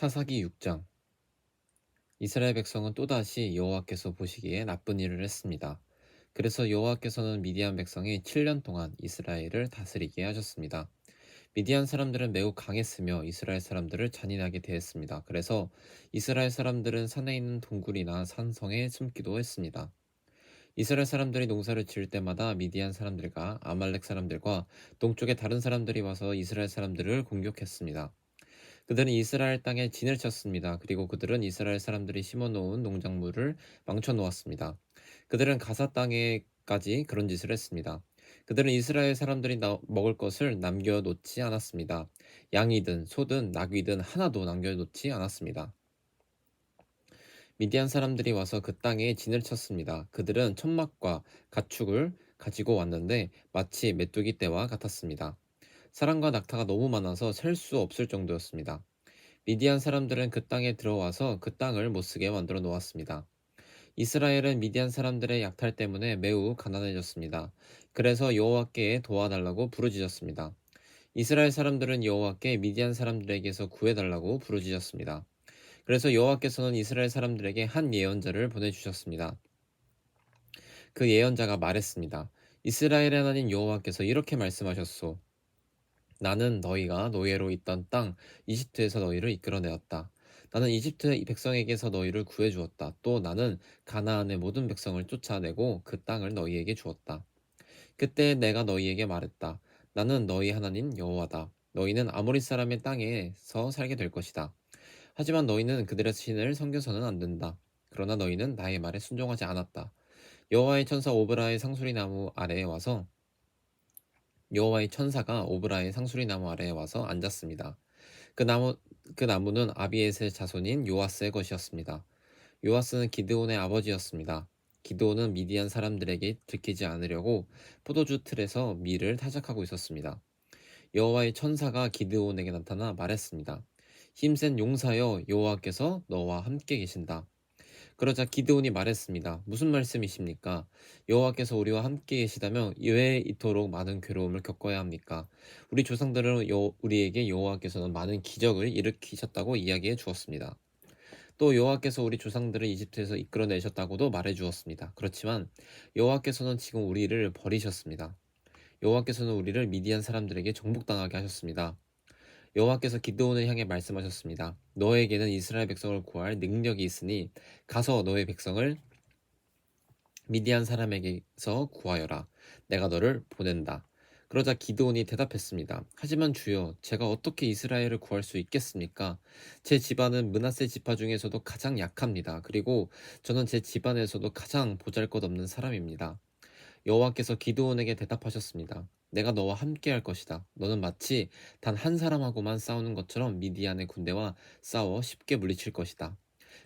사사기 6장. 이스라엘 백성은 또다시 여호와께서 보시기에 나쁜 일을 했습니다. 그래서 여호와께서는 미디안 백성이 7년 동안 이스라엘을 다스리게 하셨습니다. 미디안 사람들은 매우 강했으며 이스라엘 사람들을 잔인하게 대했습니다. 그래서 이스라엘 사람들은 산에 있는 동굴이나 산성에 숨기도 했습니다. 이스라엘 사람들이 농사를 지을 때마다 미디안 사람들과 아말렉 사람들과 동쪽의 다른 사람들이 와서 이스라엘 사람들을 공격했습니다. 그들은 이스라엘 땅에 진을 쳤습니다. 그리고 그들은 이스라엘 사람들이 심어놓은 농작물을 망쳐놓았습니다. 그들은 가사 땅에까지 그런 짓을 했습니다. 그들은 이스라엘 사람들이 먹을 것을 남겨놓지 않았습니다. 양이든 소든 나귀든 하나도 남겨놓지 않았습니다. 미디안 사람들이 와서 그 땅에 진을 쳤습니다. 그들은 천막과 가축을 가지고 왔는데 마치 메뚜기 떼와 같았습니다. 사람과 낙타가 너무 많아서 셀 수 없을 정도였습니다. 미디안 사람들은 그 땅에 들어와서 그 땅을 못쓰게 만들어 놓았습니다. 이스라엘은 미디안 사람들의 약탈 때문에 매우 가난해졌습니다. 그래서 여호와께 도와달라고 부르짖었습니다. 이스라엘 사람들은 여호와께 미디안 사람들에게서 구해달라고 부르짖었습니다. 그래서 여호와께서는 이스라엘 사람들에게 한 예언자를 보내주셨습니다. 그 예언자가 말했습니다. 이스라엘의 하나님 여호와께서 이렇게 말씀하셨소. 나는 너희가 노예로 있던 땅 이집트에서 너희를 이끌어내었다. 나는 이집트 백성에게서 너희를 구해주었다. 또 나는 가나안의 모든 백성을 쫓아내고 그 땅을 너희에게 주었다. 그때 내가 너희에게 말했다. 나는 너희 하나님 여호와다. 너희는 아모리 사람의 땅에서 살게 될 것이다. 하지만 너희는 그들의 신을 섬겨서는 안 된다. 그러나 너희는 나의 말에 순종하지 않았다. 여호와의 천사 오브라의 상수리 나무 아래에 와서 여호와의 천사가 오브라의 상수리 나무 아래에 와서 앉았습니다. 그 나무 그 나무는 아비에셀 자손인 요아스의 것이었습니다. 요아스는 기드온의 아버지였습니다. 기드온은 미디안 사람들에게 들키지 않으려고 포도주 틀에서 밀을 타작하고 있었습니다. 여호와의 천사가 기드온에게 나타나 말했습니다. 힘센 용사여, 여호와께서 너와 함께 계신다. 그러자 기드온이 말했습니다. 무슨 말씀이십니까? 여호와께서 우리와 함께 계시다면 왜 이토록 많은 괴로움을 겪어야 합니까? 우리 조상들은 우리에게 여호와께서는 많은 기적을 일으키셨다고 이야기해 주었습니다. 또 여호와께서 우리 조상들을 이집트에서 이끌어내셨다고도 말해 주었습니다. 그렇지만 여호와께서는 지금 우리를 버리셨습니다. 여호와께서는 우리를 미디안 사람들에게 정복당하게 하셨습니다. 여호와께서 기드온을 향해 말씀하셨습니다. 너에게는 이스라엘 백성을 구할 능력이 있으니 가서 너의 백성을 미디안 사람에게서 구하여라. 내가 너를 보낸다. 그러자 기드온이 대답했습니다. 하지만 주여, 제가 어떻게 이스라엘을 구할 수 있겠습니까? 제 집안은 므낫세 지파 중에서도 가장 약합니다. 그리고 저는 제 집안에서도 가장 보잘것없는 사람입니다. 여호와께서 기드온에게 대답하셨습니다. 내가 너와 함께할 것이다. 너는 마치 단 한 사람하고만 싸우는 것처럼 미디안의 군대와 싸워 쉽게 물리칠 것이다.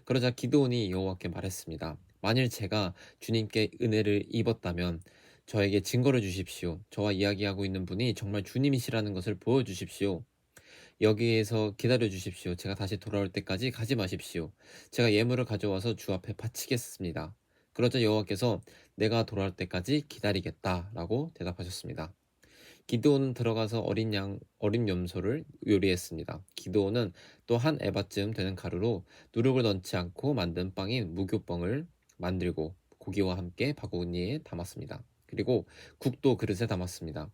그러자 기드온이 여호와께 말했습니다. 만일 제가 주님께 은혜를 입었다면 저에게 증거를 주십시오. 저와 이야기하고 있는 분이 정말 주님이시라는 것을 보여주십시오. 여기에서 기다려 주십시오. 제가 다시 돌아올 때까지 가지 마십시오. 제가 예물을 가져와서 주 앞에 바치겠습니다. 그러자 여호와께서 내가 돌아올 때까지 기다리겠다라고 대답하셨습니다. 기드온은 들어가서 어린 염소를 요리했습니다. 기드온은 또 한 에바쯤 되는 가루로 누룩을 넣지 않고 만든 빵인 무교빵을 만들고 고기와 함께 바구니에 담았습니다. 그리고 국도 그릇에 담았습니다.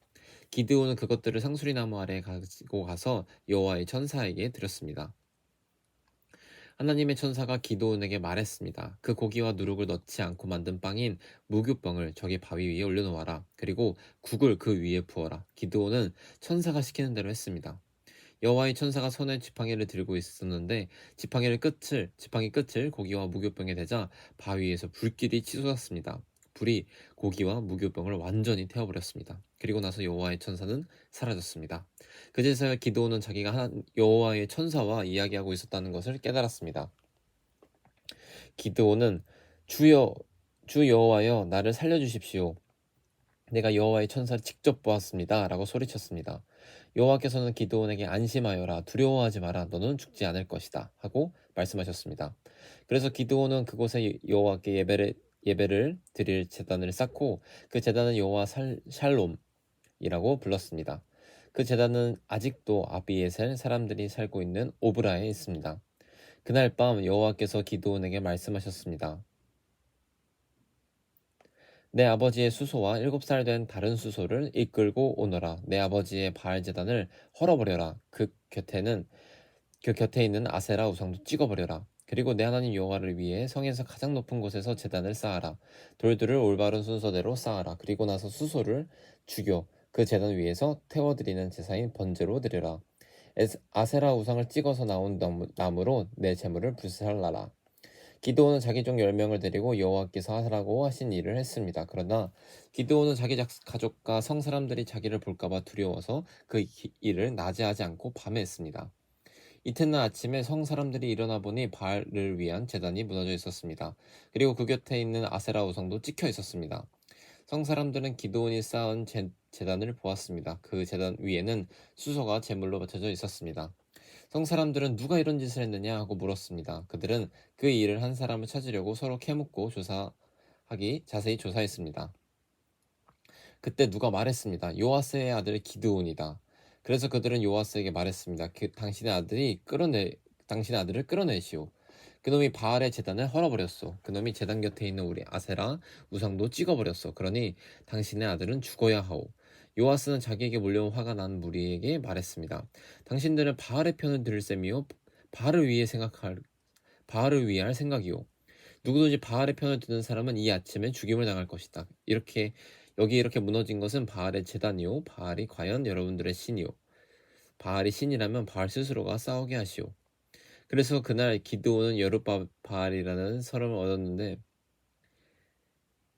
기드온은 그것들을 상수리나무 아래 가지고 가서 여호와의 천사에게 드렸습니다. 하나님의 천사가 기드온에게 말했습니다. 그 고기와 누룩을 넣지 않고 만든 빵인 무교병을 저기 바위 위에 올려놓아라. 그리고 국을 그 위에 부어라. 기드온은 천사가 시키는 대로 했습니다. 여호와의 천사가 손에 지팡이를 들고 있었는데 지팡이 끝을 고기와 무교병에 대자 바위에서 불길이 치솟았습니다. 불이 고기와 무교병을 완전히 태워버렸습니다. 그리고 나서 여호와의 천사는 사라졌습니다. 그제서야 기드온은 자기가 여호와의 천사와 이야기하고 있었다는 것을 깨달았습니다. 기드온은 주여, 주 여호와여, 나를 살려주십시오. 내가 여호와의 천사를 직접 보았습니다. 라고 소리쳤습니다. 여호와께서는 기드온에게 안심하여라, 두려워하지 마라, 너는 죽지 않을 것이다 하고 말씀하셨습니다. 그래서 기드온은 그곳에 여호와께 예배를 드릴 제단을 쌓고 그 제단은 여호와 샬롬이라고 불렀습니다. 그 제단은 아직도 아비에셀 사람들이 살고 있는 오브라에 있습니다. 그날 밤 여호와께서 기드온에게 말씀하셨습니다. 내 아버지의 수소와 7살 된 다른 수소를 이끌고 오너라. 내 아버지의 바알 제단을 헐어버려라. 그 곁에 있는 아세라 우상도 찍어버려라. 그리고 내 하나님 여호와를 위해 성에서 가장 높은 곳에서 제단을 쌓아라. 돌들을 올바른 순서대로 쌓아라. 그리고 나서 수소를 죽여 그 제단 위에서 태워드리는 제사인 번제로 드려라. 아세라 우상을 찍어서 나온 나무로 내 제물을 불살라라. 기드온은 자기 종 10명을 데리고 여호와께서 하라고 하신 일을 했습니다. 그러나 기드온은 자기 가족과 성 사람들이 자기를 볼까봐 두려워서 그 일을 낮에 하지 않고 밤에 했습니다. 이튿날 아침에 성 사람들이 일어나 보니 바알을 위한 제단이 무너져 있었습니다. 그리고 그 곁에 있는 아세라 우상도 찍혀 있었습니다. 성 사람들은 기드온이 쌓은 제단을 보았습니다. 그 제단 위에는 수소가 제물로 받쳐져 있었습니다. 성 사람들은 누가 이런 짓을 했느냐 하고 물었습니다. 그들은 그 일을 한 사람을 찾으려고 서로 캐묻고 자세히 조사했습니다. 그때 누가 말했습니다. 요아스의 아들 기드온이다. 그래서 그들은 요아스에게 말했습니다. 당신의 아들을 끌어내시오. 그놈이 바알의 제단을 헐어버렸소. 그놈이 제단 곁에 있는 우리 아세라 우상도 찍어버렸소. 그러니 당신의 아들은 죽어야 하오. 요아스는 자기에게 몰려온 화가 난 무리에게 말했습니다. 당신들은 바알의 편을 들을 셈이요 바알을 위할 생각이오. 누구든지 바알의 편을 드는 사람은 이 아침에 죽임을 당할 것이다. 여기 이렇게 무너진 것은 바알의 제단이요 바알이 과연 여러분들의 신이요 바알이 신이라면 바알 스스로가 싸우게 하시오. 그래서 그날 기드온은 여룻바알이라는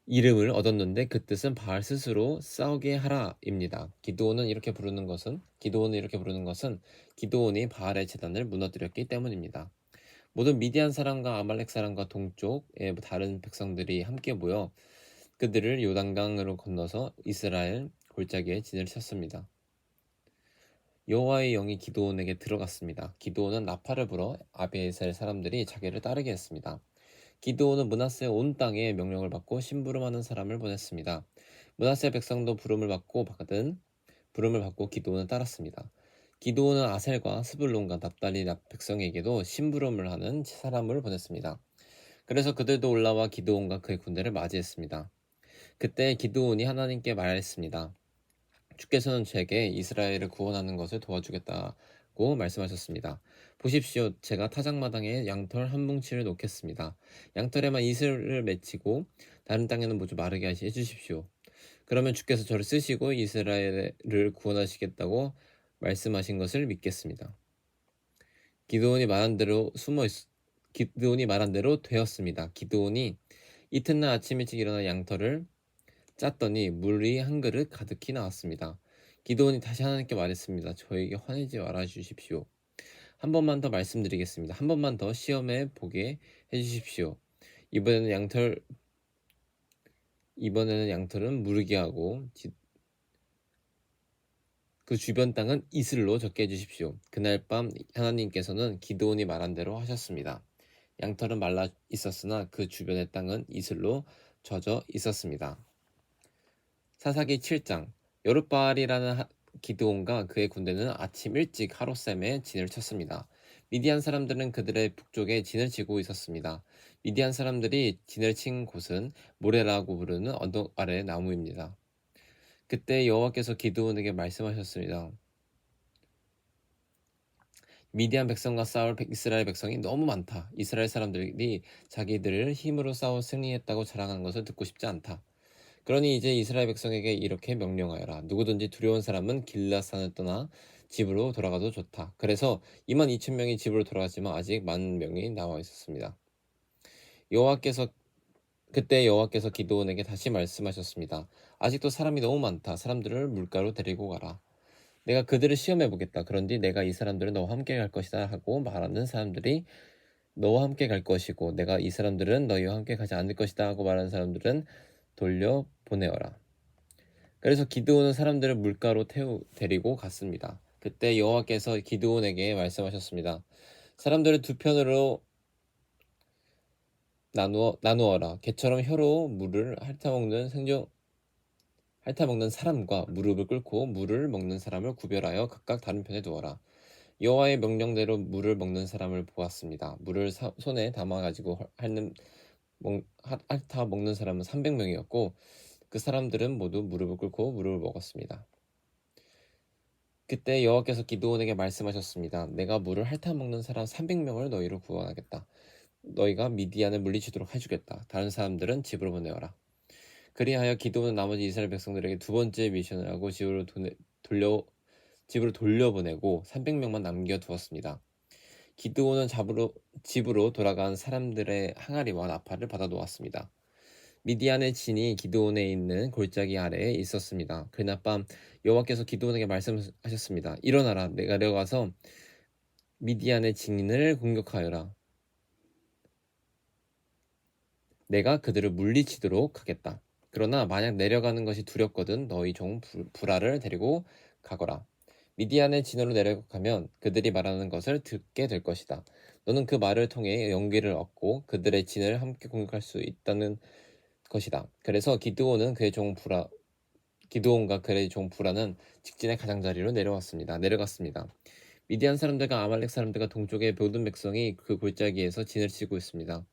이름을 얻었는데 그 뜻은 바알 스스로 싸우게 하라입니다. 기드온을 이렇게 부르는 것은 기드온이 바알의 제단을 무너뜨렸기 때문입니다. 모든 미디안 사람과 아말렉 사람과 동쪽의 다른 백성들이 함께 모여 그들을 요단강으로 건너서 이스라엘 골짜기에 진을 쳤습니다. 여호와의 영이 기드온에게 들어갔습니다. 기드온은 나팔을 불어 아비에셀 사람들이 자기를 따르게 했습니다. 기드온은 므낫세 온 땅에 명령을 받고 심부름하는 사람을 보냈습니다. 므낫세 백성도 부름을 받고 기드온을 따랐습니다. 기드온은 아셀과 스불론과 납달리 백성에게도 심부름을 하는 사람을 보냈습니다. 그래서 그들도 올라와 기드온과 그의 군대를 맞이했습니다. 그때 기드온이 하나님께 말했습니다. 주께서는 제게 이스라엘을 구원하는 것을 도와주겠다고 말씀하셨습니다. 보십시오. 제가 타작마당에 양털 한 뭉치를 놓겠습니다. 양털에만 이슬을 맺히고 다른 땅에는 모두 마르게 해주십시오. 그러면 주께서 저를 쓰시고 이스라엘을 구원하시겠다고 말씀하신 것을 믿겠습니다. 기드온이 말한 대로 되었습니다. 기드온이 이튿날 아침 일찍 일어나 양털을 짰더니 물이 한 그릇 가득히 나왔습니다. 기드온이 다시 하나님께 말했습니다. 저에게 화내지 말아 주십시오. 한 번만 더 말씀드리겠습니다. 한 번만 더 시험해 보게 해주십시오. 이번에는 양털은 무르게 하고 그 주변 땅은 이슬로 젖게 해주십시오. 그날 밤 하나님께서는 기드온이 말한 대로 하셨습니다. 양털은 말라 있었으나 그 주변의 땅은 이슬로 젖어 있었습니다. 사사기 7장 여룻바알이라는 기드온과 그의 군대는 아침 일찍 하롯셈에 진을 쳤습니다. 미디안 사람들은 그들의 북쪽에 진을 치고 있었습니다. 미디안 사람들이 진을 친 곳은 모레라고 부르는 언덕 아래 나무입니다. 그때 여호와께서 기드온에게 말씀하셨습니다. 미디안 백성과 싸울 이스라엘 백성이 너무 많다. 이스라엘 사람들이 자기들을 힘으로 싸워 승리했다고 자랑하는 것을 듣고 싶지 않다. 그러니 이제 이스라엘 백성에게 이렇게 명령하여라. 누구든지 두려운 사람은 길라산을 떠나 집으로 돌아가도 좋다. 그래서 22,000명이 집으로 돌아갔지만 아직 10,000명이 나와 있었습니다. 그때 여호와께서 기드온에게 다시 말씀하셨습니다. 아직도 사람이 너무 많다. 사람들을 물가로 데리고 가라. 내가 그들을 시험해 보겠다. 그런데 내가 이 사람들은 너와 함께 갈 것이다 하고 말하는 사람들이 너와 함께 갈 것이고 내가 이 사람들은 너희와 함께 가지 않을 것이다 하고 말하는 사람들은 돌려 보내어라. 그래서 기드온은 사람들을 물가로 데리고 갔습니다. 그때 여호와께서 기드온에게 말씀하셨습니다. 사람들을 두 편으로 나누어라. 개처럼 혀로 물을 핥아먹는 사람과 무릎을 꿇고 물을 먹는 사람을 구별하여 각각 다른 편에 두어라. 여호와의 명령대로 물을 먹는 사람을 보았습니다. 물을 손에 담아 가지고 핥아 먹는 사람은 300명이었고 그 사람들은 모두 무릎을 꿇고 물을 먹었습니다. 그때 여호와께서 기드온에게 말씀하셨습니다. 내가 물을 핥아 먹는 사람 300명을 너희로 구원하겠다. 너희가 미디안을 물리치도록 해주겠다. 다른 사람들은 집으로 보내어라. 그리하여 기드온은 나머지 이스라엘 백성들에게 두 번째 미션을 하고 집으로 돌려보내고 300명만 남겨두었습니다. 기드온은 집으로 돌아간 사람들의 항아리와 나팔을 받아놓았습니다. 미디안의 진이 기드온에 있는 골짜기 아래에 있었습니다. 그날 밤 여호와께서 기드온에게 말씀하셨습니다. 일어나라, 내가 내려가서 미디안의 진을 공격하여라. 내가 그들을 물리치도록 하겠다. 그러나 만약 내려가는 것이 두렵거든 너희 종 부라를 데리고 가거라. 미디안의 진으로 내려가면 그들이 말하는 것을 듣게 될 것이다. 너는 그 말을 통해 용기를 얻고 그들의 진을 함께 공격할 수 있다는 것이다. 그래서 기드온과 그의 종 부라는 직진의 가장자리로 내려갔습니다. 미디안 사람들과 아말렉 사람들과 동쪽의 모든 백성이 그 골짜기에서 진을 치고 있습니다.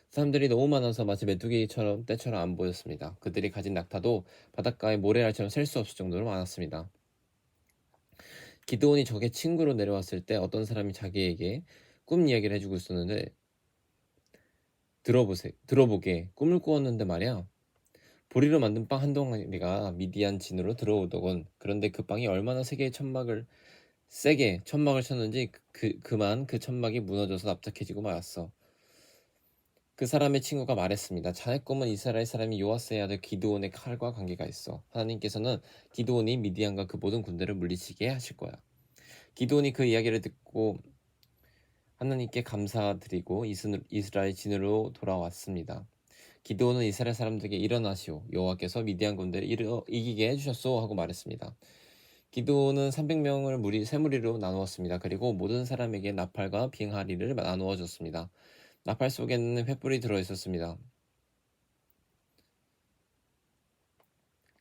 사람들이 너무 많아서 마치 메뚜기처럼 때처럼 안 보였습니다. 그들이 가진 낙타도 바닷가의 모래알처럼 셀 수 없을 정도로 많았습니다. 기드온이 적의 친구로 내려왔을 때 어떤 사람이 자기에게 꿈 이야기를 해주고 있었는데 들어보게 꿈을 꾸었는데 말이야. 보리로 만든 빵 한 덩어리가 미디안 진으로 들어오더군. 그런데 그 빵이 얼마나 세게 천막을 쳤는지 그만 그 천막이 무너져서 납작해지고 말았어. 그 사람의 친구가 말했습니다. 자네 꿈은 이스라엘 사람이 요아스의 아들 기드온의 칼과 관계가 있어. 하나님께서는 기드온이 미디안과 그 모든 군대를 물리치게 하실 거야. 기드온이 그 이야기를 듣고 하나님께 감사드리고 이스라엘 진으로 돌아왔습니다. 기드온은 이스라엘 사람들에게 일어나시오. 여호와께서 미디안 군대를 이기게 해주셨소 하고 말했습니다. 기드온은 300명을 세 무리로 나누었습니다. 그리고 모든 사람에게 나팔과 빙하리를 나누어 줬습니다. 나팔 속에는 횃불이 들어있었습니다.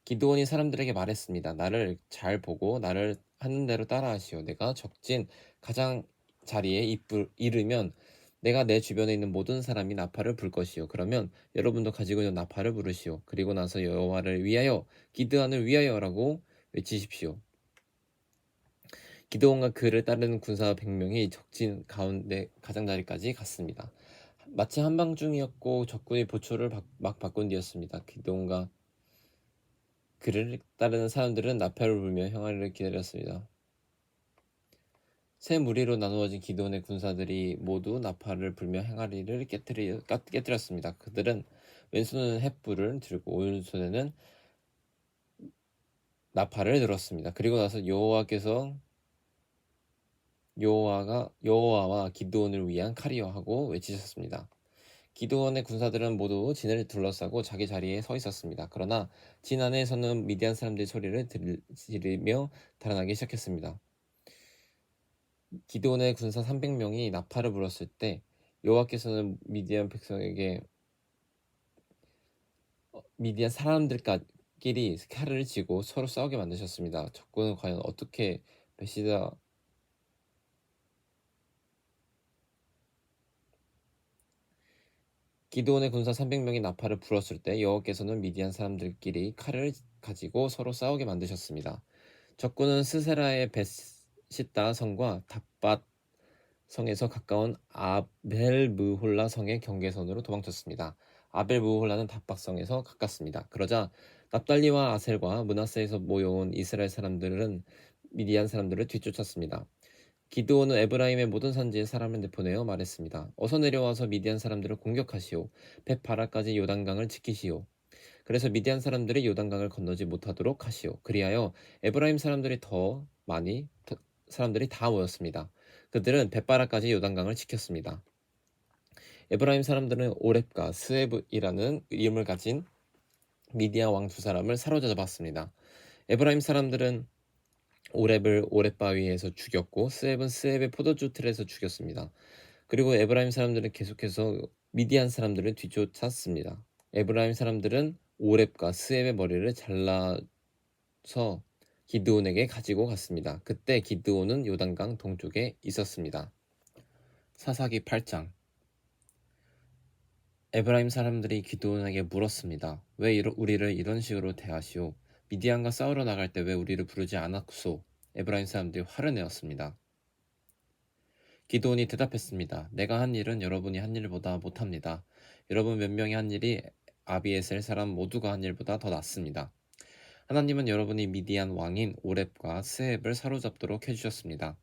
기드온이 사람들에게 말했습니다. 나를 잘 보고 나를 하는 대로 따라하시오. 내가 적진 가장 자리에 이르면 내가 내 주변에 있는 모든 사람이 나팔을 불 것이요. 그러면 여러분도 가지고 있는 나팔을 부르시오. 그리고 나서 여호와를 위하여 기드온을 위하여라고 외치십시오. 기드온과 그를 따르는 군사 100명이 적진 가운데 가장자리까지 갔습니다. 마치 한밤중이었고 적군이 보초를 막 바꾼 뒤였습니다. 기드온과 그를 따르는 사람들은 나팔을 불며 형아리를 기다렸습니다. 세 무리로 나누어진 기드온의 군사들이 모두 나팔을 불며 행아리를 깨뜨렸습니다. 그들은 왼손에는 횃불을 들고 오른손에는 나팔을 들었습니다. 그리고 나서 여호와와 기드온을 위한 칼이여 하고 외치셨습니다. 기드온의 군사들은 모두 진을 둘러싸고 자기 자리에 서 있었습니다. 그러나 진 안에서는 미디안 사람들의 소리를 지르며 달아나기 시작했습니다. 기드온의 군사 300명이 나팔을 불었을 때 여호와께서는 미디안 사람들끼리 칼을 쥐고 서로 싸우게 만드셨습니다. 적군은 과연 어떻게 기드온의 군사 300명이 나팔을 불었을 때 여호와께서는 미디안 사람들끼리 칼을 가지고 서로 싸우게 만드셨습니다. 적군은 스세라의 베시다 성과 답밧 성에서 가까운 아벨무홀라 성의 경계선으로 도망쳤습니다. 아벨무홀라는 답밧 성에서 가깝습니다. 그러자 납달리와 아셀과 므낫세에서 모여온 이스라엘 사람들은 미디안 사람들을 뒤쫓았습니다. 기드온은 에브라임의 모든 산지에 사람을 내보내어 말했습니다. 어서 내려와서 미디안 사람들을 공격하시오. 벳바라까지 요단강을 지키시오. 그래서 미디안 사람들이 요단강을 건너지 못하도록 하시오. 그리하여 에브라임 사람들이 다 모였습니다. 그들은 벳바라까지 요단강을 지켰습니다. 에브라임 사람들은 오렙과 스웹이라는 이름을 가진 미디안 왕 두 사람을 사로잡았습니다. 에브라임 사람들은 오렙을 오렙바위에서 죽였고 스웹은 스웹의 포도주 틀에서 죽였습니다. 그리고 에브라임 사람들은 계속해서 미디안 사람들을 뒤쫓았습니다. 에브라임 사람들은 오렙과 스웹의 머리를 잘라서 기드온에게 가지고 갔습니다. 그때 기드온은 요단강 동쪽에 있었습니다. 사사기 8장. 에브라임 사람들이 기드온에게 물었습니다. 왜 우리를 이런 식으로 대하시오? 미디안과 싸우러 나갈 때 왜 우리를 부르지 않았소? 에브라임 사람들이 화를 내었습니다. 기드온이 대답했습니다. 내가 한 일은 여러분이 한 일보다 못합니다. 여러분 몇 명이 한 일이 아비에셀 사람 모두가 한 일보다 더 낫습니다. 하나님은 여러분이 미디안 왕인 오렙과 스앱을 사로잡도록 해주셨습니다.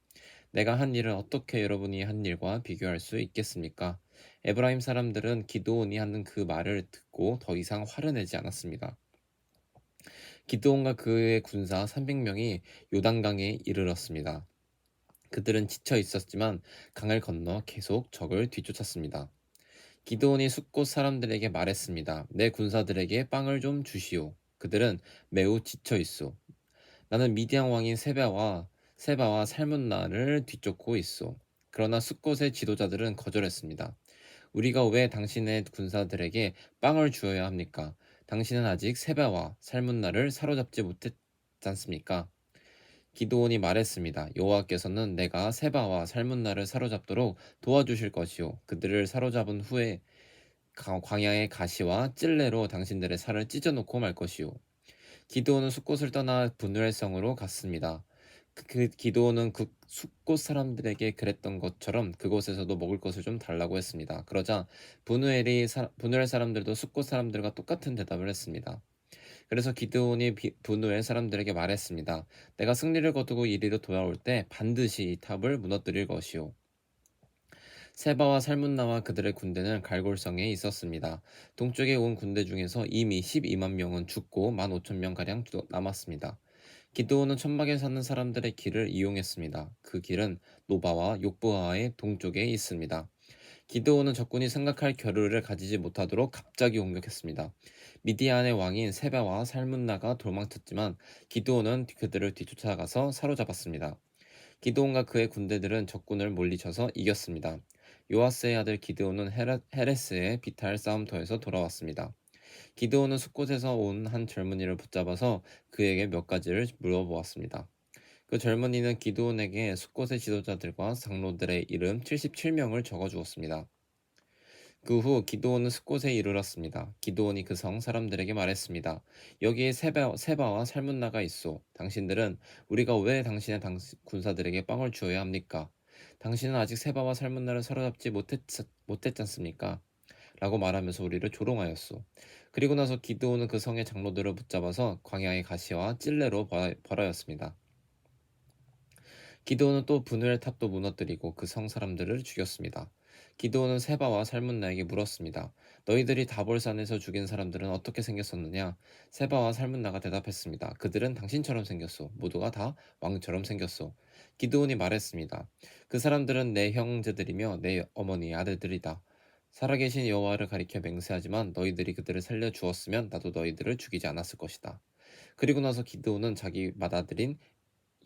내가 한 일은 어떻게 여러분이 한 일과 비교할 수 있겠습니까? 에브라임 사람들은 기드온이 하는 그 말을 듣고 더 이상 화를 내지 않았습니다. 기드온과 그의 군사 300명이 요단강에 이르렀습니다. 그들은 지쳐 있었지만 강을 건너 계속 적을 뒤쫓았습니다. 기드온이 숫곳 사람들에게 말했습니다. 내 군사들에게 빵을 좀 주시오. 그들은 매우 지쳐 있소. 나는 미디안 왕인 세바와 살문나를 뒤쫓고 있소. 그러나 숫곳의 지도자들은 거절했습니다. 우리가 왜 당신의 군사들에게 빵을 주어야 합니까? 당신은 아직 세바와 살문나를 사로잡지 못했지 않습니까? 기드온이 말했습니다. 여호와께서는 내가 세바와 살문나를 사로잡도록 도와주실 것이요. 그들을 사로잡은 후에 광야의 가시와 찔레로 당신들의 살을 찢어놓고 말 것이요. 기드온은 숫곳을 떠나 분우엘성으로 갔습니다. 기드온은 그 숫곳 사람들에게 그랬던 것처럼 그곳에서도 먹을 것을 좀 달라고 했습니다. 그러자 분우엘 사람들도 숫곳 사람들과 똑같은 대답을 했습니다. 그래서 기드온이 분우엘 사람들에게 말했습니다. 내가 승리를 거두고 이리로 돌아올 때 반드시 이 탑을 무너뜨릴 것이오. 세바와 살문나와 그들의 군대는 갈골성에 있었습니다. 동쪽에 온 군대 중에서 이미 12만 명은 죽고 15,000명가량 남았습니다. 기드온은 천막에 사는 사람들의 길을 이용했습니다. 그 길은 노바와 욕부하의 동쪽에 있습니다. 기드온은 적군이 생각할 겨를을 가지지 못하도록 갑자기 공격했습니다. 미디안의 왕인 세바와 살문나가 도망쳤지만 기드온은 그들을 뒤쫓아가서 사로잡았습니다. 기드온과 그의 군대들은 적군을 몰리쳐서 이겼습니다. 요아스의 아들 기드온은 헤레스의 비탈 싸움터에서 돌아왔습니다. 기드온은 숲곳에서 온 한 젊은이를 붙잡아서 그에게 몇 가지를 물어보았습니다. 그 젊은이는 기드온에게 숲곳의 지도자들과 장로들의 이름 77명을 적어주었습니다. 그 후 기드온은 숲곳에 이르렀습니다. 기드온이 그 성 사람들에게 말했습니다. 여기에 세바와 살문나가 있소. 당신들은 우리가 왜 당신의 군사들에게 빵을 주어야 합니까? 당신은 아직 세바와 살문나를 사로잡지 못했지 않습니까? 라고 말하면서 우리를 조롱하였소. 그리고 나서 기드온은 그 성의 장로들을 붙잡아서 광야의 가시와 찔레로 벌하였습니다. 기드온은 또 분우엘 탑도 무너뜨리고 그 성 사람들을 죽였습니다. 기드온은 세바와 살문나에게 물었습니다. 너희들이 다볼산에서 죽인 사람들은 어떻게 생겼었느냐? 세바와 살문나가 대답했습니다. 그들은 당신처럼 생겼소. 모두가 다 왕처럼 생겼소. 기드온이 말했습니다. 그 사람들은 내 형제들이며 내 어머니의 아들들이다. 살아계신 여호와를 가리켜 맹세하지만 너희들이 그들을 살려 주었으면 나도 너희들을 죽이지 않았을 것이다. 그리고 나서 기드온은 자기 맏아들인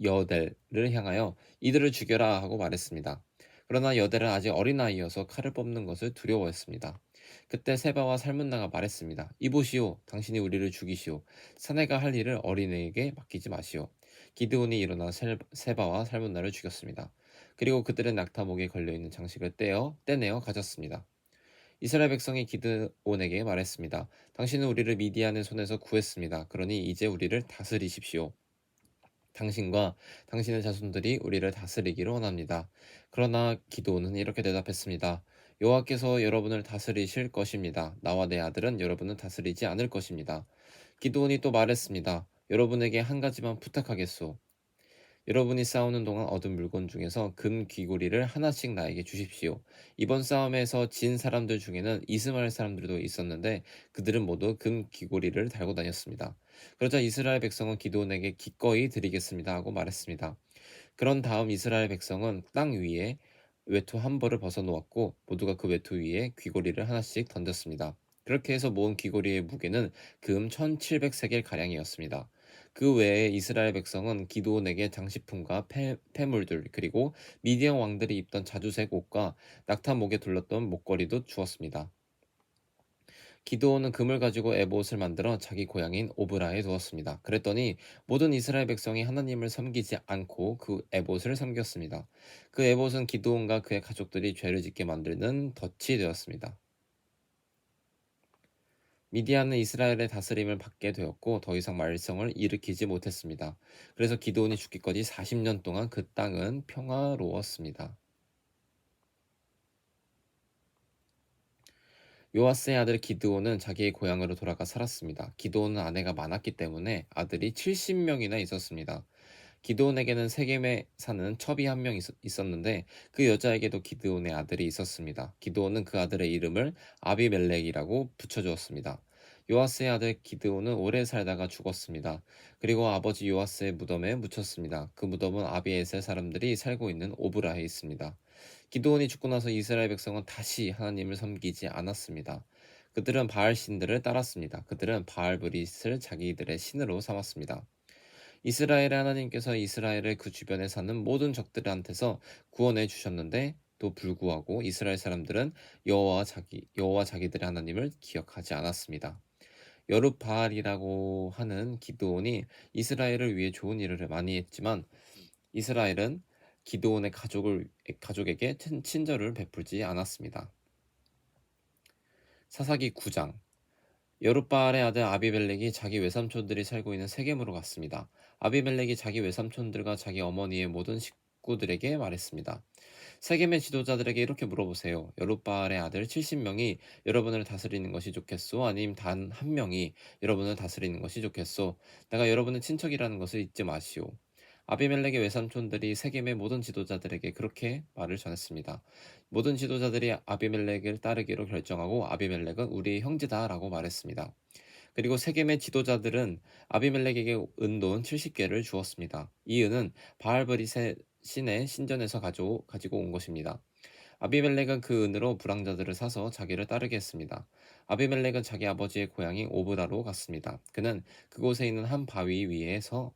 여델을 향하여 이들을 죽여라 하고 말했습니다. 그러나 여델은 아직 어린아이여서 칼을 뽑는 것을 두려워했습니다. 그때 세바와 살문나가 말했습니다. 이보시오, 당신이 우리를 죽이시오. 사내가 할 일을 어린애에게 맡기지 마시오. 기드온이 일어나 세바와 살문나를 죽였습니다. 그리고 그들의 낙타목에 걸려있는 장식을 떼내어 가졌습니다. 이스라엘 백성이 기드온에게 말했습니다. 당신은 우리를 미디안의 손에서 구했습니다. 그러니 이제 우리를 다스리십시오. 당신과 당신의 자손들이 우리를 다스리기를 원합니다. 그러나 기드온은 이렇게 대답했습니다. 여호와께서 여러분을 다스리실 것입니다. 나와 내 아들은 여러분을 다스리지 않을 것입니다. 기드온이 또 말했습니다. 여러분에게 한 가지만 부탁하겠소. 여러분이 싸우는 동안 얻은 물건 중에서 금 귀고리를 하나씩 나에게 주십시오. 이번 싸움에서 진 사람들 중에는 이스마엘 사람들도 있었는데 그들은 모두 금 귀고리를 달고 다녔습니다. 그러자 이스라엘 백성은 기드온에게 기꺼이 드리겠습니다 하고 말했습니다. 그런 다음 이스라엘 백성은 땅 위에 외투 한 벌을 벗어 놓았고 모두가 그 외투 위에 귀고리를 하나씩 던졌습니다. 그렇게 해서 모은 귀고리의 무게는 금 1700세겔 가량이었습니다. 그 외에 이스라엘 백성은 기드온에게 장식품과 폐물들 그리고 미디안 왕들이 입던 자주색 옷과 낙타 목에 둘렀던 목걸이도 주었습니다. 기드온은 금을 가지고 에봇을 만들어 자기 고향인 오브라에 두었습니다. 그랬더니 모든 이스라엘 백성이 하나님을 섬기지 않고 그 에봇을 섬겼습니다. 그 에봇은 기드온과 그의 가족들이 죄를 짓게 만드는 덫이 되었습니다. 미디안은 이스라엘의 다스림을 받게 되었고 더 이상 말썽을 일으키지 못했습니다. 그래서 기드온이 죽기까지 40년 동안 그 땅은 평화로웠습니다. 요아스의 아들 기드온은 자기의 고향으로 돌아가 살았습니다. 기드온은 아내가 많았기 때문에 아들이 70명이나 있었습니다. 기드온에게는 세겜에 사는 첩이 한 명 있었는데 그 여자에게도 기드온의 아들이 있었습니다. 기드온은 그 아들의 이름을 아비멜렉이라고 붙여주었습니다. 요아스의 아들 기드온은 오래 살다가 죽었습니다. 그리고 아버지 요아스의 무덤에 묻혔습니다. 그 무덤은 아비에셀 사람들이 살고 있는 오브라에 있습니다. 기드온이 죽고 나서 이스라엘 백성은 다시 하나님을 섬기지 않았습니다. 그들은 바알 신들을 따랐습니다. 그들은 바알 브릿을 자기들의 신으로 삼았습니다. 이스라엘의 하나님께서 이스라엘을 그 주변에 사는 모든 적들한테서 구원해 주셨는데 또 불구하고 이스라엘 사람들은 여호와 자기들의 하나님을 기억하지 않았습니다. 여룻바알이라고 하는 기드온이 이스라엘을 위해 좋은 일을 많이 했지만 이스라엘은 기드온의 가족에게 친절을 베풀지 않았습니다. 사사기 9장. 여룻바알의 아들 아비멜렉이 자기 외삼촌들이 살고 있는 세겜으로 갔습니다. 아비멜렉이 자기 외삼촌들과 자기 어머니의 모든 식구들에게 말했습니다. 세겜의 지도자들에게 이렇게 물어보세요. 여룻바알의 아들 70명이 여러분을 다스리는 것이 좋겠소? 아님 단 한 명이 여러분을 다스리는 것이 좋겠소? 내가 여러분의 친척이라는 것을 잊지 마시오. 아비멜렉의 외삼촌들이 세겜의 모든 지도자들에게 그렇게 말을 전했습니다. 모든 지도자들이 아비멜렉을 따르기로 결정하고 아비멜렉은 우리의 형제다라고 말했습니다. 그리고 세겜의 지도자들은 아비멜렉에게 은돈 70개를 주었습니다. 이 은은 바알브릿의 신의 신전에서 가지고 온 것입니다. 아비멜렉은 그 은으로 불황자들을 사서 자기를 따르게 했습니다. 아비멜렉은 자기 아버지의 고향인 오브라로 갔습니다. 그는 그곳에 있는 한 바위 위에서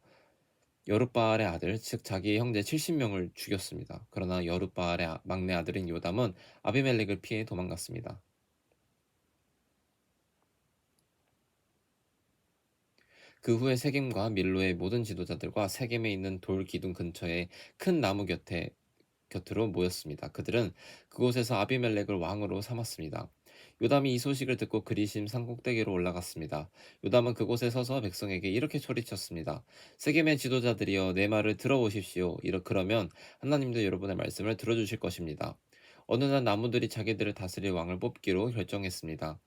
여룻바알의 아들, 즉 자기의 형제 70명을 죽였습니다. 그러나 여룻바알의 막내 아들인 요담은 아비멜렉을 피해 도망갔습니다. 그 후에 세겜과 밀로의 모든 지도자들과 세겜에 있는 돌 기둥 근처의 큰 나무 곁으로 모였습니다. 그들은 그곳에서 아비멜렉을 왕으로 삼았습니다. 요담이 이 소식을 듣고 그리심 산꼭대기로 올라갔습니다. 요담은 그곳에 서서 백성에게 이렇게 소리쳤습니다. 세겜의 지도자들이여 내 말을 들어보십시오. 그러면 하나님도 여러분의 말씀을 들어주실 것입니다. 어느 날 나무들이 자기들을 다스릴 왕을 뽑기로 결정했습니다.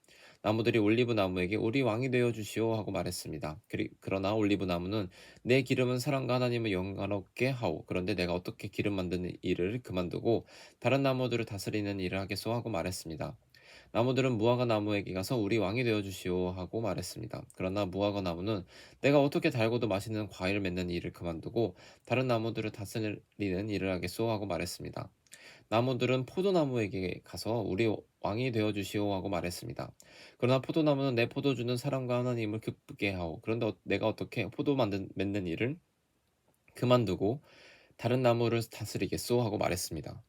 나무들이 올리브 나무에게 우리 왕이 되어 주시오 하고 말했습니다. 그러나 올리브 나무는 내 기름은 사랑과 하나님을 영광롭게 하오. 그런데 내가 어떻게 기름 만드는 일을 그만두고 다른 나무들을 다스리는 일을 하겠소 하고 말했습니다. 나무들은 무화과 나무에게 가서 우리 왕이 되어 주시오 하고 말했습니다. 그러나 무화과 나무는 내가 어떻게 달고도 맛있는 과일 맺는 일을 그만두고 다른 나무들을 다스리는 일을 하겠소 하고 말했습니다. 나무들은 포도나무에게 가서 우리 왕이 되어 주시오 하고 말했습니다. 그러나 포도나무는 내 포도주는 사랑과 하나님을 기쁘게 하오. 그런데 내가 어떻게 맺는 일을 그만두고 다른 나무를 다스리겠소 하고 말했습니다.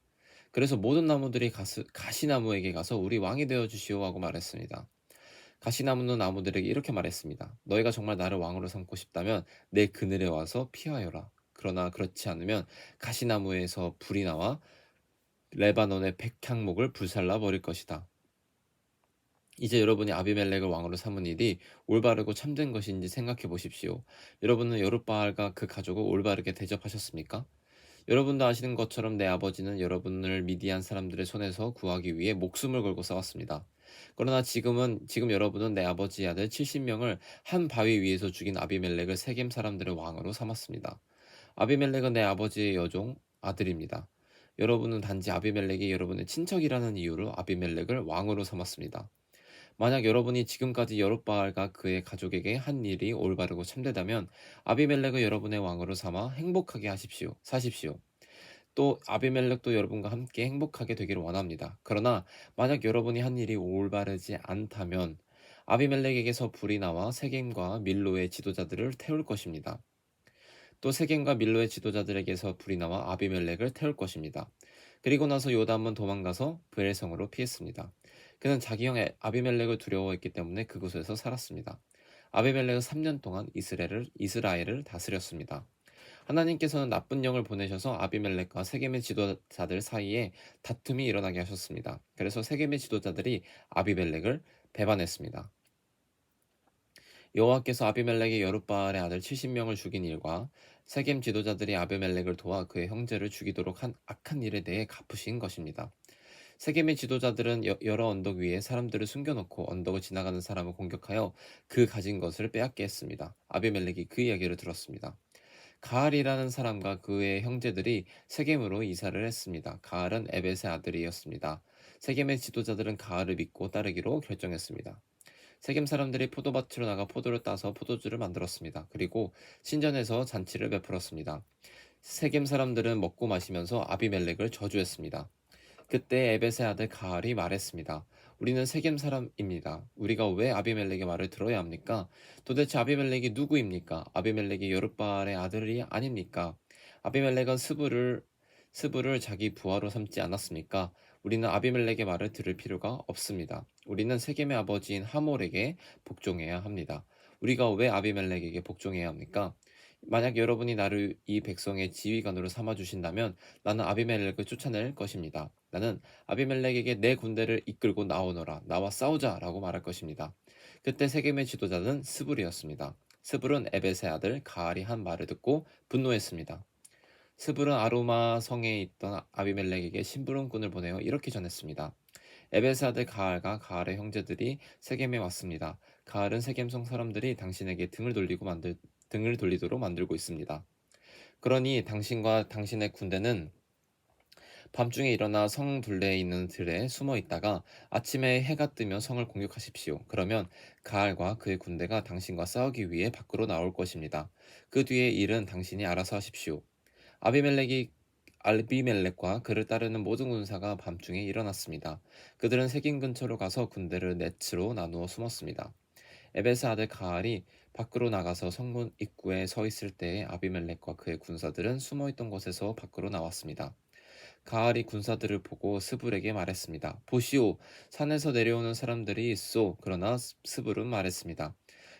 그래서 모든 나무들이 가시나무에게 가서 우리 왕이 되어 주시오 하고 말했습니다. 가시나무는 나무들에게 이렇게 말했습니다. 너희가 정말 나를 왕으로 삼고 싶다면 내 그늘에 와서 피하여라. 그러나 그렇지 않으면 가시나무에서 불이 나와 레바논의 백향목을 불살라 버릴 것이다. 이제 여러분이 아비멜렉을 왕으로 삼은 일이 올바르고 참된 것인지 생각해 보십시오. 여러분은 여룻바알과 그 가족을 올바르게 대접하셨습니까? 여러분도 아시는 것처럼 내 아버지는 여러분을 미디안 사람들의 손에서 구하기 위해 목숨을 걸고 싸웠습니다. 그러나 지금 여러분은 내 아버지의 아들 70명을 한 바위 위에서 죽인 아비멜렉을 세겜 사람들의 왕으로 삼았습니다. 아비멜렉은 내 아버지의 여종 아들입니다. 여러분은 단지 아비멜렉이 여러분의 친척이라는 이유로 아비멜렉을 왕으로 삼았습니다. 만약 여러분이 지금까지 여룻바알과 그의 가족에게 한 일이 올바르고 참되다면 아비멜렉을 여러분의 왕으로 삼아 행복하게 사십시오. 또 아비멜렉도 여러분과 함께 행복하게 되기를 원합니다. 그러나 만약 여러분이 한 일이 올바르지 않다면 아비멜렉에게서 불이 나와 세겜과 밀로의 지도자들을 태울 것입니다. 또 세겜과 밀로의 지도자들에게서 불이 나와 아비멜렉을 태울 것입니다. 그리고 나서 요담은 도망가서 브엘성으로 피했습니다. 그는 자기 형 아비멜렉을 두려워했기 때문에 그곳에서 살았습니다. 아비멜렉은 3년 동안 이스라엘을 다스렸습니다. 하나님께서는 나쁜 영을 보내셔서 아비멜렉과 세겜의 지도자들 사이에 다툼이 일어나게 하셨습니다. 그래서 세겜의 지도자들이 아비멜렉을 배반했습니다. 여호와께서 아비멜렉의 여룻바알의 아들 70명을 죽인 일과 세겜 지도자들이 아비멜렉을 도와 그의 형제를 죽이도록 한 악한 일에 대해 갚으신 것입니다. 세겜의 지도자들은 여러 언덕 위에 사람들을 숨겨놓고 언덕을 지나가는 사람을 공격하여 그 가진 것을 빼앗게 했습니다. 아비멜렉이 그 이야기를 들었습니다. 가알이라는 사람과 그의 형제들이 세겜으로 이사를 했습니다. 가알은 에벳의 아들이었습니다. 세겜의 지도자들은 가알을 믿고 따르기로 결정했습니다. 세겜 사람들이 포도밭으로 나가 포도를 따서 포도주를 만들었습니다. 그리고 신전에서 잔치를 베풀었습니다. 세겜 사람들은 먹고 마시면서 아비멜렉을 저주했습니다. 그때 에벳의 아들 가알이 말했습니다. 우리는 세겜 사람입니다. 우리가 왜 아비멜렉의 말을 들어야 합니까? 도대체 아비멜렉이 누구입니까? 아비멜렉이 여룻바알의 아들이 아닙니까? 아비멜렉은 스브를 자기 부하로 삼지 않았습니까? 우리는 아비멜렉의 말을 들을 필요가 없습니다. 우리는 세겜의 아버지인 하몰에게 복종해야 합니다. 우리가 왜 아비멜렉에게 복종해야 합니까? 만약 여러분이 나를 이 백성의 지휘관으로 삼아 주신다면 나는 아비멜렉을 쫓아낼 것입니다. 나는 아비멜렉에게 내 군대를 이끌고 나오너라. 나와 싸우자라고 말할 것입니다. 그때 세겜의 지도자는 스불이었습니다. 스불은 에벳의 아들 가알이 한 말을 듣고 분노했습니다. 스불은 아로마 성에 있던 아비멜렉에게 심부름꾼을 보내어 이렇게 전했습니다. 에벳의 아들 가알과 가알의 형제들이 세겜에 왔습니다. 가알은 세겜성 사람들이 당신에게 등을 돌리도록 만들고 있습니다. 그러니 당신과 당신의 군대는 밤중에 일어나 성 둘레에 있는 들에 숨어 있다가 아침에 해가 뜨면 성을 공격하십시오. 그러면 가알과 그의 군대가 당신과 싸우기 위해 밖으로 나올 것입니다. 그 뒤의 일은 당신이 알아서 하십시오. 아비멜렉이 아비멜렉과 그를 따르는 모든 군사가 밤중에 일어났습니다. 그들은 세긴 근처로 가서 군대를 넷으로 나누어 숨었습니다. 에벳의 아들 가알이 밖으로 나가서 성문 입구에 서 있을 때에 아비멜렉과 그의 군사들은 숨어 있던 곳에서 밖으로 나왔습니다. 가알이 군사들을 보고 스불에게 말했습니다. 보시오, 산에서 내려오는 사람들이 있소. 그러나 스불은 말했습니다.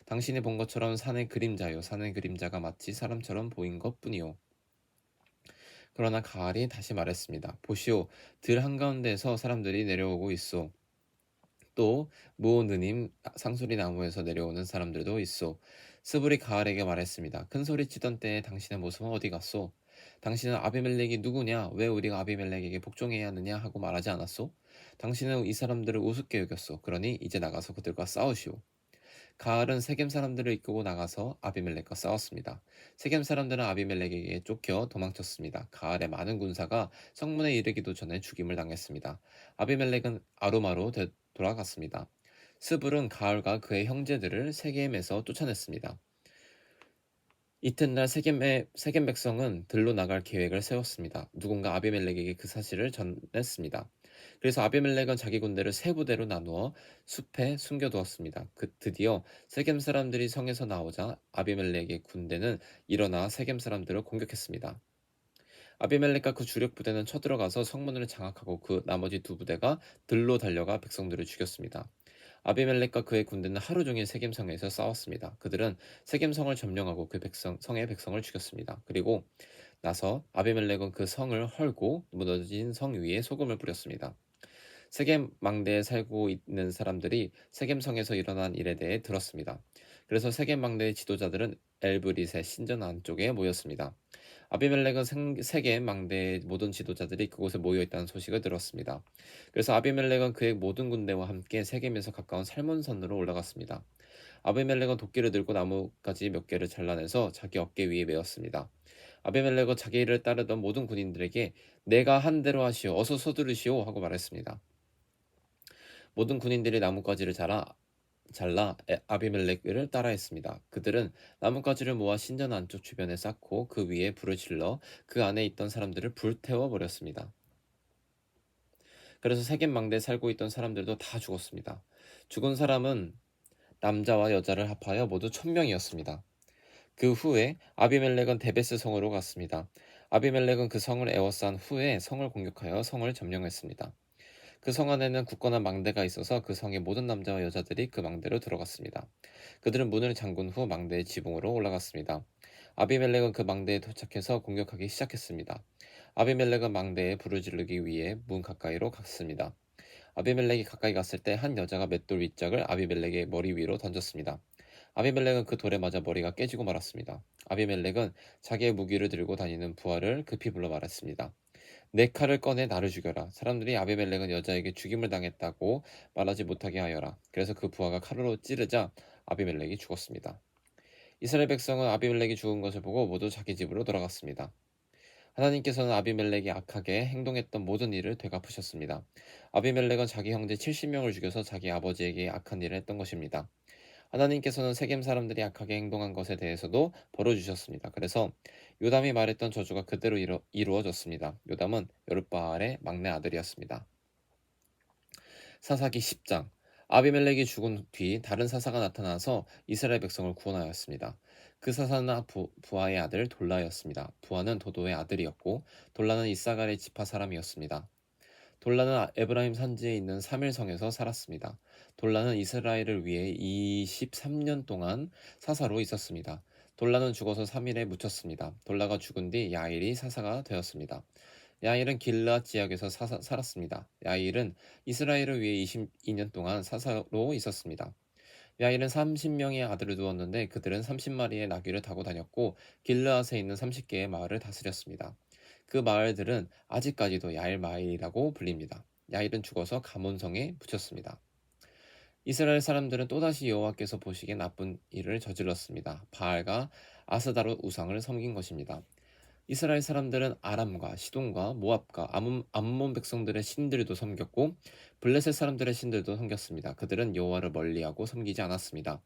당신이 본 것처럼 산의 그림자요. 산의 그림자가 마치 사람처럼 보인 것뿐이요. 그러나 가알이 다시 말했습니다. 보시오, 들 한가운데에서 사람들이 내려오고 있소. 또 무오느님 상수리 나무에서 내려오는 사람들도 있소. 스불이 가알에게 말했습니다. 큰 소리 치던 때에 당신의 모습은 어디 갔소? 당신은 아비멜렉이 누구냐? 왜 우리가 아비멜렉에게 복종해야 하느냐? 하고 말하지 않았소? 당신은 이 사람들을 우습게 여겼소. 그러니 이제 나가서 그들과 싸우시오. 가알은 세겜 사람들을 이끌고 나가서 아비멜렉과 싸웠습니다. 세겜 사람들은 아비멜렉에게 쫓겨 도망쳤습니다. 가알의 많은 군사가 성문에 이르기도 전에 죽임을 당했습니다. 아비멜렉은 아로마로 돌아갔습니다. 스불은 가알과 그의 형제들을 세겜에서 쫓아냈습니다. 이튿날 세겜 백성은 들로 나갈 계획을 세웠습니다. 누군가 아비멜렉에게 그 사실을 전했습니다. 그래서 아비멜렉은 자기 군대를 세 부대로 나누어 숲에 숨겨두었습니다. 드디어 세겜 사람들이 성에서 나오자 아비멜렉의 군대는 일어나 세겜 사람들을 공격했습니다. 아비멜렉과 그 주력 부대는 쳐들어가서 성문을 장악하고 그 나머지 두 부대가 들로 달려가 백성들을 죽였습니다. 아비멜렉과 그의 군대는 하루 종일 세겜성에서 싸웠습니다. 그들은 세겜성을 점령하고 성의 백성을 죽였습니다. 그리고 나서 아비멜렉은 그 성을 헐고 무너진 성 위에 소금을 뿌렸습니다. 세겜 망대에 살고 있는 사람들이 세겜성에서 일어난 일에 대해 들었습니다. 그래서 세겜 망대의 지도자들은 엘브릿의 신전 안쪽에 모였습니다. 아비멜렉은 세겜 망대의 모든 지도자들이 그곳에 모여 있다는 소식을 들었습니다. 그래서 아비멜렉은 그의 모든 군대와 함께 세겜에서 가까운 살몬산으로 올라갔습니다. 아비멜렉은 도끼를 들고 나뭇가지 몇 개를 잘라내서 자기 어깨 위에 메었습니다. 아비멜렉은 자기를 따르던 모든 군인들에게 내가 한 대로 하시오, 어서 서두르시오 하고 말했습니다. 모든 군인들이 나뭇가지를 잘라 아비멜렉을 따라했습니다. 그들은 나뭇가지를 모아 신전 안쪽 주변에 쌓고 그 위에 불을 질러 그 안에 있던 사람들을 불태워 버렸습니다. 그래서 세겜 망대에 살고 있던 사람들도 다 죽었습니다. 죽은 사람은 남자와 여자를 합하여 모두 1000명이었습니다. 그 후에 아비멜렉은 데베스 성으로 갔습니다. 아비멜렉은 그 성을 에워싼 후에 성을 공격하여 성을 점령했습니다. 그 성 안에는 굳건한 망대가 있어서 그 성의 모든 남자와 여자들이 그 망대로 들어갔습니다. 그들은 문을 잠근 후 망대의 지붕으로 올라갔습니다. 아비멜렉은 그 망대에 도착해서 공격하기 시작했습니다. 아비멜렉은 망대에 불을 지르기 위해 문 가까이로 갔습니다. 아비멜렉이 가까이 갔을 때 한 여자가 맷돌 윗짝을 아비멜렉의 머리 위로 던졌습니다. 아비멜렉은 그 돌에 맞아 머리가 깨지고 말았습니다. 아비멜렉은 자기의 무기를 들고 다니는 부하를 급히 불러 말했습니다. 내 칼을 꺼내 나를 죽여라. 사람들이 아비멜렉은 여자에게 죽임을 당했다고 말하지 못하게 하여라. 그래서 그 부하가 칼로 찌르자 아비멜렉이 죽었습니다. 이스라엘 백성은 아비멜렉이 죽은 것을 보고 모두 자기 집으로 돌아갔습니다. 하나님께서는 아비멜렉이 악하게 행동했던 모든 일을 되갚으셨습니다. 아비멜렉은 자기 형제 70명을 죽여서 자기 아버지에게 악한 일을 했던 것입니다. 하나님께서는 세겜 사람들이 악하게 행동한 것에 대해서도 벌어 주셨습니다. 그래서 요담이 말했던 저주가 그대로 이루어졌습니다. 요담은 여룻바알의 막내 아들이었습니다. 사사기 10장. 아비멜렉이 죽은 뒤 다른 사사가 나타나서 이스라엘 백성을 구원하였습니다. 그 사사는 부하의 아들 돌라였습니다. 부하는 도도의 아들이었고 돌라는 이사갈의 지파 사람이었습니다. 돌라는 에브라임 산지에 있는 사밀성에서 살았습니다. 돌라는 이스라엘을 위해 23년 동안 사사로 있었습니다. 돌라는 죽어서 3일에 묻혔습니다. 돌라가 죽은 뒤 야일이 사사가 되었습니다. 야일은 길르앗 지역에서 살았습니다. 야일은 이스라엘을 위해 22년 동안 사사로 있었습니다. 야일은 30명의 아들을 두었는데 그들은 30마리의 나귀를 타고 다녔고 길르앗에 있는 30개의 마을을 다스렸습니다. 그 마을들은 아직까지도 야일 마을이라고 불립니다. 야일은 죽어서 가몬성에 묻혔습니다. 이스라엘 사람들은 또다시 여호와께서 보시기에 나쁜 일을 저질렀습니다. 바알과 아스다롯 우상을 섬긴 것입니다. 이스라엘 사람들은 아람과 시돈과 모압과 암몬 백성들의 신들도 섬겼고 블레셋 사람들의 신들도 섬겼습니다. 그들은 여호와를 멀리하고 섬기지 않았습니다.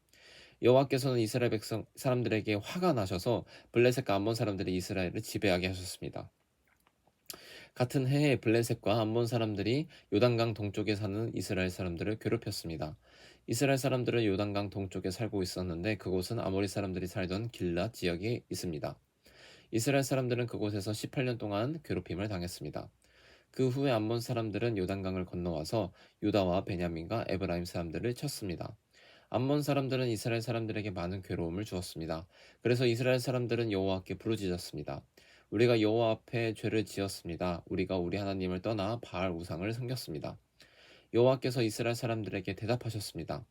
여호와께서는 이스라엘 백성 사람들에게 화가 나셔서 블레셋과 암몬 사람들이 이스라엘을 지배하게 하셨습니다. 같은 해에 블레셋과 암몬 사람들이 요단강 동쪽에 사는 이스라엘 사람들을 괴롭혔습니다. 이스라엘 사람들은 요단강 동쪽에 살고 있었는데 그곳은 아모리 사람들이 살던 길랏 지역에 있습니다. 이스라엘 사람들은 그곳에서 18년 동안 괴롭힘을 당했습니다. 그 후에 암몬 사람들은 요단강을 건너와서 유다와 베냐민과 에브라임 사람들을 쳤습니다. 암몬 사람들은 이스라엘 사람들에게 많은 괴로움을 주었습니다. 그래서 이스라엘 사람들은 여호와께 부르짖었습니다. 우리가 여호와 앞에 죄를 지었습니다. 우리가 우리 하나님을 떠나 바알 우상을 섬겼습니다. 여호와께서 이스라엘 사람들에게 대답하셨습니다.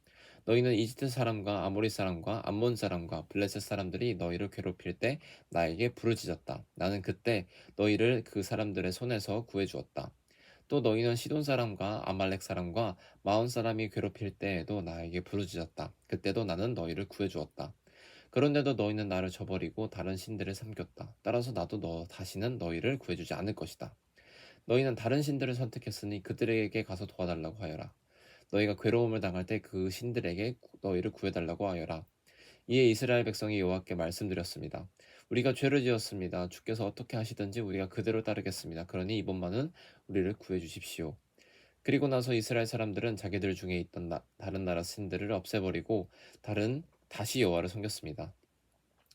너희는 이집트 사람과 아모리 사람과 암몬 사람과 블레셋 사람들이 너희를 괴롭힐 때 나에게 부르짖었다. 나는 그때 너희를 그 사람들의 손에서 구해주었다. 또 너희는 시돈 사람과 아말렉 사람과 마온 사람이 괴롭힐 때에도 나에게 부르짖었다. 그때도 나는 너희를 구해주었다. 그런데도 너희는 나를 저버리고 다른 신들을 섬겼다. 따라서 나도 다시는 너희를 구해주지 않을 것이다. 너희는 다른 신들을 선택했으니 그들에게 가서 도와달라고 하여라. 너희가 괴로움을 당할 때 그 신들에게 너희를 구해달라고 하여라. 이에 이스라엘 백성이 여호와께 말씀드렸습니다. 우리가 죄를 지었습니다. 주께서 어떻게 하시든지 우리가 그대로 따르겠습니다. 그러니 이번만은 우리를 구해 주십시오. 그리고 나서 이스라엘 사람들은 자기들 중에 있던 다른 나라 신들을 없애버리고 다시 여호와를 섬겼습니다.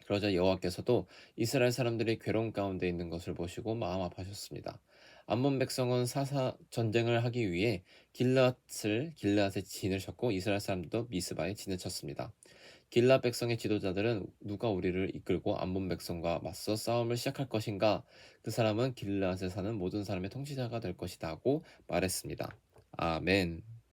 그러자 여호와께서도 이스라엘 사람들이 괴로움 가운데 있는 것을 보시고 마음 아파하셨습니다. 암몬 백성은 사사 전쟁을 하기 위해 길르앗에 진을 쳤고 이스라엘 사람들도 미스바에 진을 쳤습니다. 길르앗 백성의 지도자들은 누가 우리를 이끌고 암몬 백성과 맞서 싸움을 시작할 것인가? 그 사람은 길르앗에 사는 모든 사람의 통치자가 될 것이다 하고 말했습니다. 아멘.